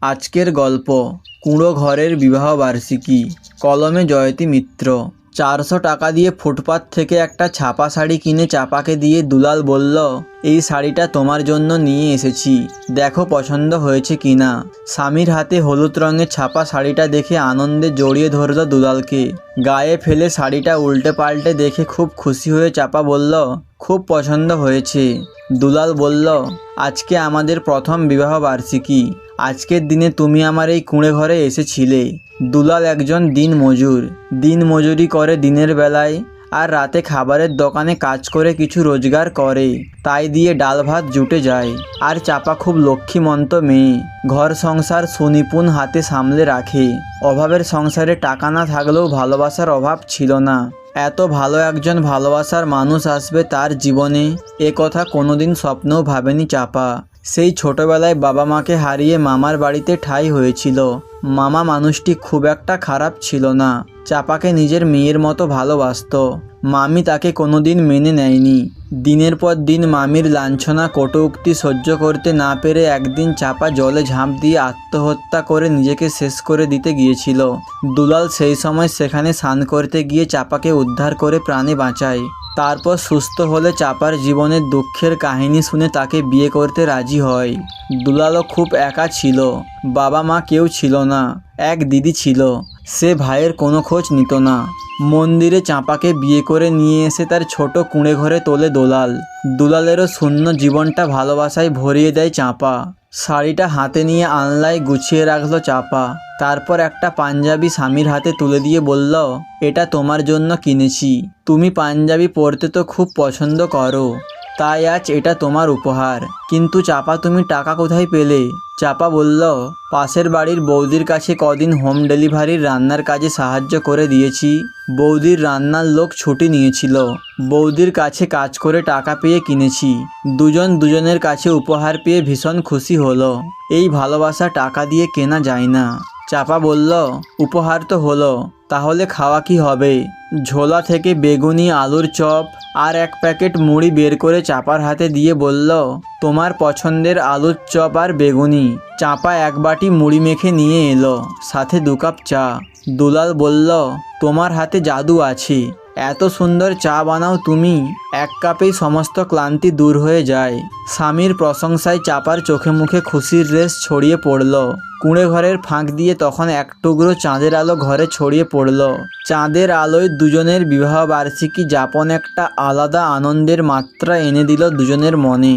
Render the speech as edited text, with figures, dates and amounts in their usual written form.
আজকের গল্প কুঁড়ো ঘরের বিবাহবার্ষিকী। কলমে জয়তী মিত্র। 400 টাকা দিয়ে ফুটপাত থেকে একটা ছাপা শাড়ি কিনে চাপাকে দিয়ে দুলাল বলল, এই শাড়িটা তোমার জন্য নিয়ে এসেছি, দেখো পছন্দ হয়েছে কিনা। স্বামীর হাতে হলুদ রঙের ছাপা শাড়িটা দেখে আনন্দে জড়িয়ে ধরল দুলালকে। গায়ে ফেলে শাড়িটা উল্টে পাল্টে দেখে খুব খুশি হয়ে চাপা বলল, খুব পছন্দ হয়েছে। দুলাল বলল, আজকে আমাদের প্রথম বিবাহ বার্ষিকী, আজকের দিনে তুমি আমার এই কুঁড়ে ঘরে এসেছিলে। দুলাল একজন দিনমজুরি করে দিনের বেলায়, আর রাতে খাবারের দোকানে কাজ করে কিছু রোজগার করে, তাই দিয়ে ডাল ভাত জুটে যায়। আর চাপা খুব লক্ষ্মীমন্ত মেয়ে, ঘর সংসার সুনিপুণ হাতে সামলে রাখে। অভাবের সংসারে টাকা না থাকলেও ভালোবাসার অভাব ছিল না। এত ভালো একজন ভালোবাসার মানুষ আসবে তার জীবনে, এ কথা কোনোদিন স্বপ্নেও ভাবেনি চাপা। সেই ছোটবেলায় বাবা মাকে হারিয়ে মামার বাড়িতে ঠাঁই হয়েছিল। মামা মানুষটি খুব একটা খারাপ ছিল না, চাপাকে নিজের মেয়ের মতো ভালোবাসতো। মামি তাকে কোনোদিন মেনে নেয়নি। দিনের পর দিন মামির লাঞ্ছনা কটূক্তি সহ্য করতে না পেরে একদিন চাপা জলে ঝাঁপ দিয়ে আত্মহত্যা করে নিজেকে শেষ করে দিতে গিয়েছিল। দুলাল সেই সময় সেখানে স্নান করতে গিয়ে চাপাকে উদ্ধার করে প্রাণে বাঁচায়। তারপর সুস্থ হলে চাপার জীবনের দুঃখের কাহিনী শুনে তাকে বিয়ে করতে রাজি হয়। দুলালও খুব একা ছিল, বাবা মা কেউ ছিল না। এক দিদি ছিল, সে ভাইয়ের কোনো খোঁজ নিত না। মন্দিরে চাপাকে বিয়ে করে নিয়ে এসে তার ছোট কুঁড়ে ঘরে তোলে দুলালেরও শূন্য জীবনটা ভালোবাসায় ভরিয়ে দেয় চাপা। শাড়িটা হাতে নিয়ে আলনায় গুছিয়ে রাখলো চাপা। তারপর একটা পাঞ্জাবি স্বামীর হাতে তুলে দিয়ে বলল, এটা তোমার জন্য কিনেছি, তুমি পাঞ্জাবি পরতে তো খুব পছন্দ করো, তাই আজ এটা তোমার উপহার। কিন্তু চাপা, তুমি টাকা কোথায় পেলে? চাপা বলল, পাশের বাড়ির বৌদির কাছে কদিন হোম ডেলিভারির রান্নার কাজে সাহায্য করে দিয়েছি। বৌদির রান্নার লোক ছুটি নিয়েছিল, বৌদির কাছে কাজ করে টাকা পেয়ে কিনেছি। দুজনের কাছে উপহার পেয়ে ভীষণ খুশি হলো। এই ভালোবাসা টাকা দিয়ে কেনা যায় না। চাপা বলল, উপহার তো হলো, তাহলে খাওয়া কি হবে? ঝোলা থেকে বেগুনি, আলুর চপ আর এক প্যাকেট মুড়ি বের করে চাপার হাতে দিয়ে বলল, তোমার পছন্দের আলুর চপ আর বেগুনি। চাপা এক বাটি মুড়ি মেখে নিয়ে এলো, সাথে 2 কাপ চা। দুলাল বলল, তোমার হাতে জাদু আছে, এত সুন্দর চা বানাও তুমি, 1 কাপেই সমস্ত ক্লান্তি দূর হয়ে যায়। স্বামীর প্রশংসায় চাপার চোখে মুখে খুশির রেশ ছড়িয়ে পড়ল। কুঁড়ে ঘরের ফাঁক দিয়ে তখন এক টুকরো চাঁদের আলো ঘরে ছড়িয়ে পড়ল। চাঁদের আলোয় দুজনের বিবাহ বার্ষিকী যাপন একটা আলাদা আনন্দের মাত্রা এনে দিল দুজনের মনে।